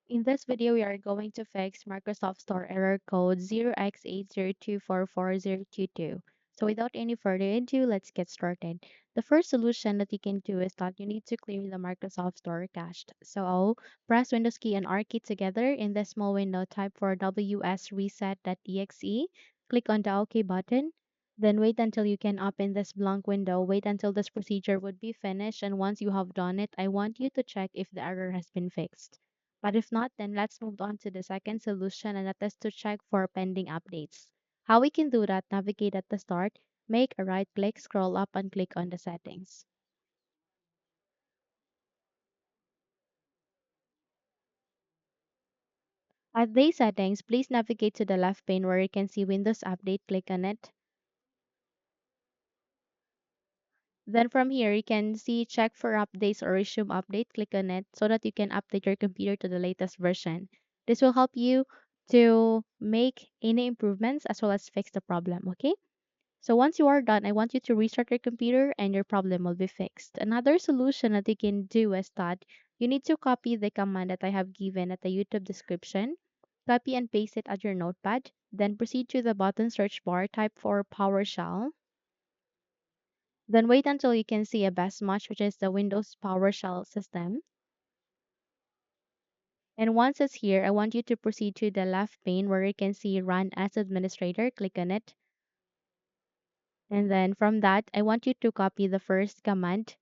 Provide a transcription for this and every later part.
In this video, we are going to fix Microsoft Store error code 0x80244022. So without any further ado, let's get started. The first solution that you can do is that you need to clear the Microsoft Store cache. So I'll press Windows key and R key together in the small window, type for wsreset.exe, click on the OK button, then wait until you can open this blank window. Wait until this procedure would be finished, and once you have done it, I want you to check if the error has been fixed. But if not, then let's move on to the second solution, and that is to check for pending updates. How we can do that, navigate at the start, make a right click, scroll up and click on the settings. At the settings, please navigate to the left pane where you can see Windows Update, click on it. Then from here, you can see check for updates or resume update, click on it so that you can update your computer to the latest version. This will help you to make any improvements as well as fix the problem, okay? So once you are done, I want you to restart your computer and your problem will be fixed. Another solution that you can do is that you need to copy the command that I have given at the YouTube description, copy and paste it at your notepad, then proceed to the button search bar, type for PowerShell, then wait until you can see a best match, which is the Windows PowerShell system. And once it's here, I want you to proceed to the left pane where you can see Run as Administrator, click on it. And then from that, I want you to copy the first command,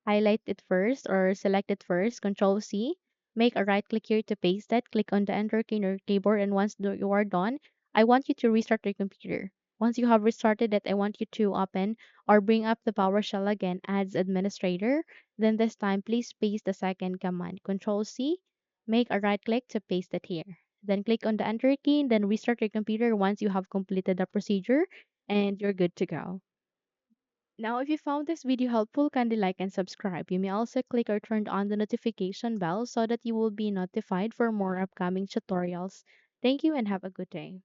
highlight it first or select it first, Control C, make a right click here to paste it, click on the Enter key on your keyboard, and once you are done, I want you to restart your computer. Once you have restarted it, I want you to open or bring up the PowerShell again as administrator. Then this time, please paste the second command, Control C, make a right click to paste it here. Then click on the Enter key, then restart your computer once you have completed the procedure, and you're good to go. Now, if you found this video helpful, kindly like and subscribe. You may also click or turn on the notification bell so that you will be notified for more upcoming tutorials. Thank you and have a good day.